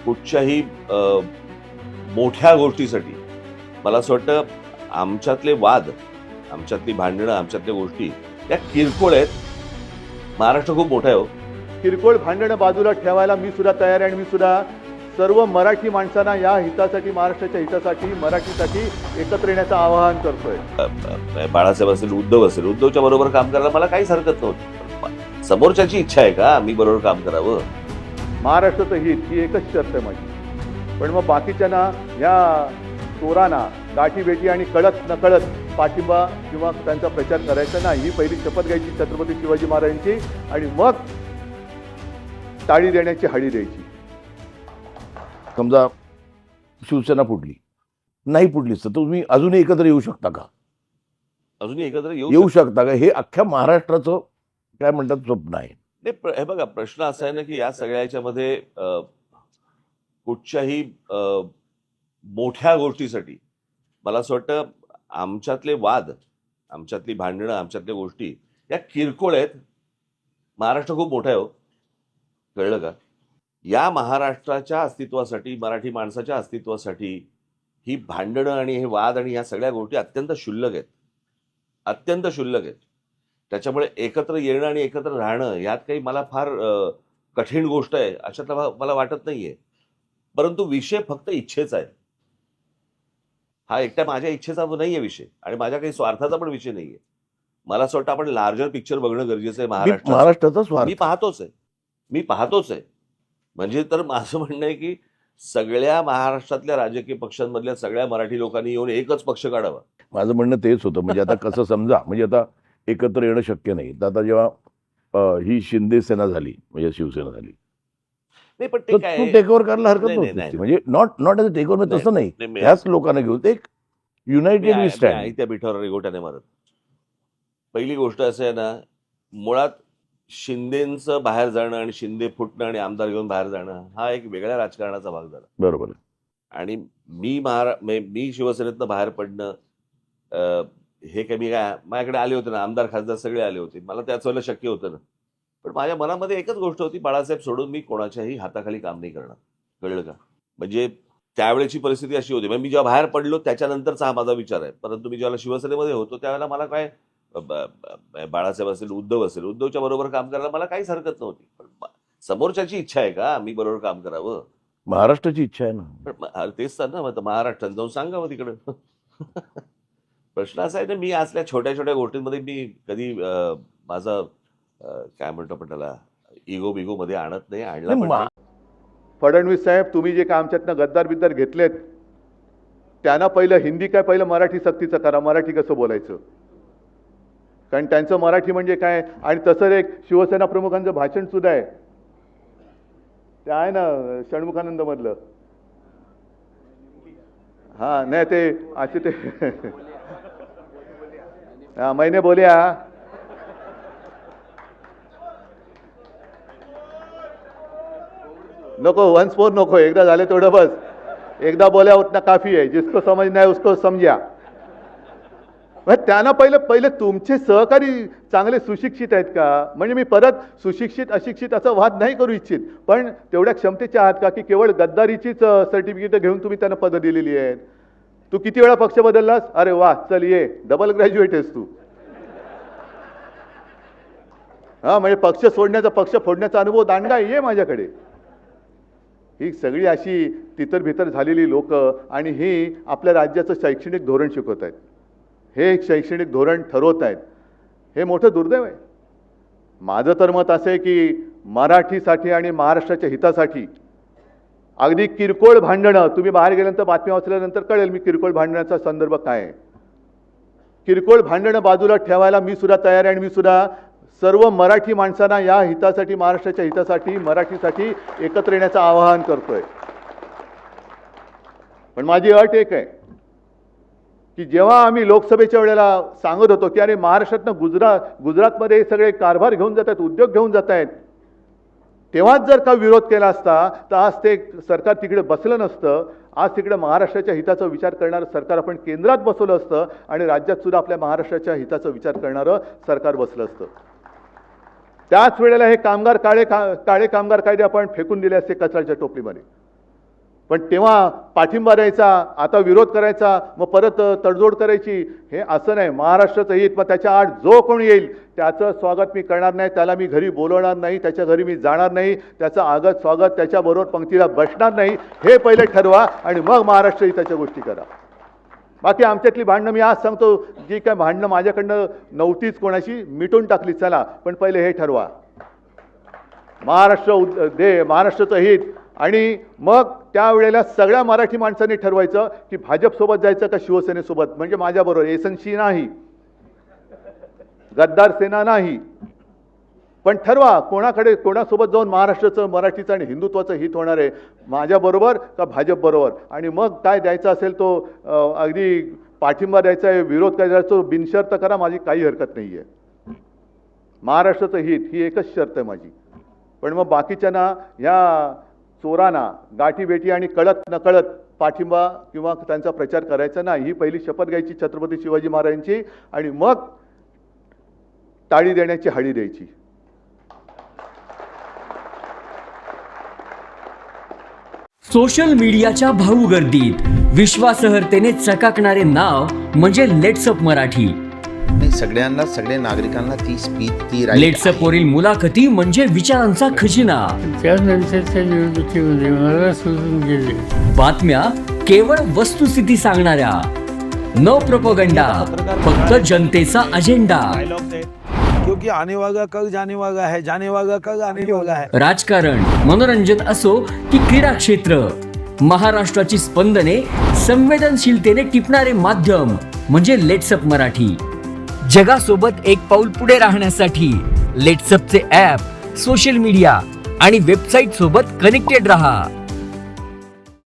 कुठच्याही मोठ्या गोष्टीसाठी मला असं वाटतं आमच्यातले वाद, आमच्यातली भांडणं, आमच्यातल्या गोष्टी या किरकोळ आहेत. महाराष्ट्र खूप मोठा आहे हो. किरकोळ भांडणं बाजूला ठेवायला मी सुद्धा तयार आहे आणि मी सुद्धा सर्व मराठी माणसांना या हितासाठी, महाराष्ट्राच्या हितासाठी, मराठीसाठी एकत्र येण्याचं आवाहन करतोय. बाळासाहेब असेल, उद्धव असेल, उद्धवच्या बरोबर काम करायला मला काहीच हरकत नव्हती. समोरच्याची इच्छा आहे का मी बरोबर काम करावं? महाराष्ट्राचं हित ही एकच शर्त आहे माझी. पण मग बाकीच्यांना या चोरांना गाठी भेटी आणि कळत नकळत पाठिंबा किंवा त्यांचा प्रचार करायचा नाही. ही पहिली शपथ घ्यायची छत्रपती शिवाजी महाराजांची आणि मग टाळी देण्याची हाडी द्यायची. समजा शिवसेना फुटली, नाही फुटलीच तर तुम्ही अजूनही एकत्र येऊ शकता का? अजूनही एकत्र येऊ शकता का? हे अख्ख्या महाराष्ट्राचं काय म्हणतात स्वप्न आहे. हे बघा, प्रश्न असा आहे ना की या सगळ्या याच्यामध्ये कुठच्याही मोठ्या गोष्टीसाठी मला असं वाटतं आमच्यातले वाद, आमच्यातली भांडणं, आमच्यातल्या गोष्टी या किरकोळ आहेत. महाराष्ट्र खूप मोठा आहे हो, कळलं का? या महाराष्ट्राच्या अस्तित्वासाठी, मराठी माणसाच्या अस्तित्वासाठी ही भांडणं आणि हे वाद आणि ह्या सगळ्या गोष्टी अत्यंत क्षुल्लक आहेत, अत्यंत क्षुल्लक आहेत. त्याच्यामुळे एकत्र येणं आणि एकत्र राहणं यात काही मला फार कठीण गोष्ट आहे अशातला मला वाटत नाहीये. परंतु विषय फक्त इच्छेचा आहे. हा एकट्या माझ्या इच्छेचा नाहीये विषय आणि माझ्या काही स्वार्थाचा पण विषय नाहीये. मला असं वाटतं आपण लार्जर पिक्चर बघणं गरजेचं आहे. महाराष्ट्राचा स्वार्थ मी पाहतोच आहे. म्हणजे तर माझं म्हणणं आहे की सगळ्या महाराष्ट्रातल्या राजकीय पक्षांमधल्या सगळ्या मराठी लोकांनी येऊन एकच पक्ष काढावा. माझं म्हणणं तेच होतं. म्हणजे आता कसं समजा, म्हणजे आता एकत्र येणं शक्य नाही. तर आता जेव्हा ही शिंदे सेना झाली, म्हणजे शिवसेना झाली, नाही पण तर तू टेक ओव्हर करायला हरकत नाही, नव्हती. म्हणजे not as a takeover, तसं नाही. ह्याच लोकांना घेऊन ते एक युनायटेड वी स्टँड. त्या बिठावर रेगोट्याने मारत. पहिली गोष्ट असं आहे ना, मुळात शिंदेचं बाहेर जाणं आणि शिंदे फुटणं आणि आमदार घेऊन बाहेर जाणं हा एक वेगळ्या राजकारणाचा भाग झाला. बरोबर. आणि मी शिवसेनेतनं बाहेर पडणं हे काही मी काय माझ्याकडे आले होते ना, आमदार खासदार सगळे आले होते, मला त्याच वेळेला शक्य होतं ना. पण माझ्या मनामध्ये एकच गोष्ट होती, बाळासाहेब सोडून मी कोणाच्याही हाताखाली काम नाही करणार. कळलं का? म्हणजे त्यावेळेची परिस्थिती अशी होती. म्हणजे मी जेव्हा बाहेर पडलो त्याच्यानंतरचा हा माझा विचार आहे. परंतु मी जेव्हा शिवसेनेमध्ये होतो त्यावेळेला मला काय बाळासाहेब असेल, उद्धव असेल, उद्धवच्या बरोबर काम करायला मला काहीच हरकत नव्हती. पण समोरच्याची इच्छा आहे का मी बरोबर काम करावं? महाराष्ट्राची इच्छा आहे ना. पण तेच तर ना, मग महाराष्ट्रात जाऊन सांगावं तिकडं. प्रश्न असा आहे ना, मी असल्या छोट्या छोट्या गोष्टींमध्ये मी कधी माझा काय म्हणतो आपण त्याला इगो बिगो मध्ये आणत नाही, आणला पण नाही. फडणवीस साहेब, तुम्ही जे काय आमच्यातनं गद्दार बिद्दार घेतलेत त्यांना पहिलं हिंदी काय, पहिलं मराठी सक्तीचं करा. मराठी कसं बोलायचं, कारण त्यांचं मराठी म्हणजे काय. आणि तसं एक शिवसेना प्रमुखांचं भाषण सुद्धा आहे, ते आहे ना षण्मुखानंद मधलं. हा नाही ते असे ते हा मैंने बोलिया, नको वन्स मोर नको, एकदा झाले तेवढं बस. एकदा बोल्या उतना काफी आहे. जिसको समझना है उसको समजा. त्यांना पहिले तुमचे सहकारी चांगले सुशिक्षित आहेत का? म्हणजे मी परत सुशिक्षित अशिक्षित असा वाद नाही करू इच्छित, पण तेवढ्या क्षमतेचे आहात का की केवळ गद्दारीचीच सर्टिफिकेट घेऊन तुम्ही त्यांना पदं दिलेली आहेत? तू किती वेळा पक्ष बदललास? अरे वा, चल ये, डबल ग्रॅज्युएट आहेस तू. हा म्हणजे पक्ष सोडण्याचा, पक्ष फोडण्याचा अनुभव दांडगा आहे माझ्याकडे. ही सगळी अशी तितर भितर झालेली लोक आणि ही आपल्या राज्याचं शैक्षणिक धोरण शिकवत आहेत, हे एक शैक्षणिक धोरण ठरवत आहेत. हे मोठं दुर्दैव आहे. माझं तर मत असं आहे की मराठीसाठी आणि महाराष्ट्राच्या हितासाठी अगदी किरकोळ भांडणं, तुम्ही बाहेर गेल्यानंतर बातम्या वाचल्यानंतर कळेल मी किरकोळ भांडण्याचा संदर्भ काय आहे. किरकोळ भांडणं बाजूला ठेवायला मी सुद्धा तयार आहे आणि मी सुद्धा सर्व मराठी माणसांना या हितासाठी, महाराष्ट्राच्या हितासाठी, मराठीसाठी एकत्र येण्याचं आवाहन करतोय. पण माझी अट एक आहे की जेव्हा आम्ही लोकसभेच्या वेळेला सांगत होतो की अरे महाराष्ट्रातनं गुजरातमध्ये हे सगळे कारभार घेऊन जात आहेत, उद्योग घेऊन जात आहेत, तेव्हाच जर का विरोध केला असता तर आज ते सरकार तिकडे बसलं नसतं. आज तिकडे महाराष्ट्राच्या हिताचा विचार करणारं सरकार आपण केंद्रात बसवलं असतं आणि राज्यात सुद्धा आपल्या महाराष्ट्राच्या हिताचा विचार करणारं सरकार बसलं असतं. त्याच वेळेला हे काळे कामगार कायदे आपण फेकून दिले असते कचऱ्याच्या टोपलीमध्ये. पण तेव्हा पाठिंबा द्यायचा, आता विरोध करायचा, मग परत तडजोड करायची, हे असं नाही. महाराष्ट्राचं हित, मग त्याच्या आड जो कोणी येईल त्याचं स्वागत मी करणार नाही, त्याला मी घरी बोलवणार नाही, त्याच्या घरी मी जाणार नाही, त्याचं आगत स्वागत, त्याच्याबरोबर पंक्तीला बसणार नाही, हे पहिले ठरवा आणि मग महाराष्ट्र हिताच्या गोष्टी करा. बाकी आमच्यातली भांडणं, मी आज सांगतो, जी काय भांडणं माझ्याकडनं नव्हतीच कोणाशी, मिटून टाकली, चला, पण पहिले हे ठरवा, महाराष्ट्राचं हित. आणि मग त्यावेळेला सगळ्या मराठी माणसांनी ठरवायचं की भाजपसोबत जायचं का शिवसेनेसोबत, म्हणजे माझ्याबरोबर एसनशी नाही, गद्दार सेना नाही, पण ठरवा कोणासोबत जाऊन महाराष्ट्राचं, मराठीचं आणि हिंदुत्वाचं हित होणार आहे, माझ्याबरोबर का भाजपबरोबर. आणि मग काय द्यायचा असेल तो अगदी पाठिंबा द्यायचा आहे, विरोध करायचा तो बिनशर्त करा, माझी काही हरकत नाही आहे. महाराष्ट्राचं हित ही एकच शर्त आहे माझी. पण मग बाकीच्यांना, ह्या चोरांना गाठीभेटी आणि कळत नकळत पाठिंबा किंवा त्यांचा प्रचार करायचा नाही, ही पहिली शपथ घ्यायची छत्रपती शिवाजी महाराजांची, आणि मग टाळी देण्याची हाळी द्यायची. सोशल मीडियाच्या भाऊ गर्दीत विश्वासार्हतेने चकाकणारे नाव म्हणजे लेट्सअप मराठी. सगळ्यांना, सगळ्या नागरिकांना ती स्पीच, ती right लेट्सअप वरील मुलाखती म्हणजे विचारांचा खजिना. त्यानंतरच्या निवडणुकीमध्ये मला सोडून गेले. बातम्या केवळ वस्तुस्थिती सांगणाऱ्या, न प्रोपगंडा, फक्त जनतेचा अजेंडा. क्योंकि आने वाला कल जाने वाला है, जाने वाला कल आने वाला है. राजकारण, मनोरंजन असो की क्रीडा क्षेत्र, महाराष्ट्राची स्पंदने संवेदनशीलतेने टिपणारे माध्यम म्हणजे लेट्सअप मराठी. जगासोबत एक पाऊल पुढे राहण्यासाठी लेट्सअपचे ॲप, सोशल मीडिया आणि वेबसाईट सोबत कनेक्टेड रहा.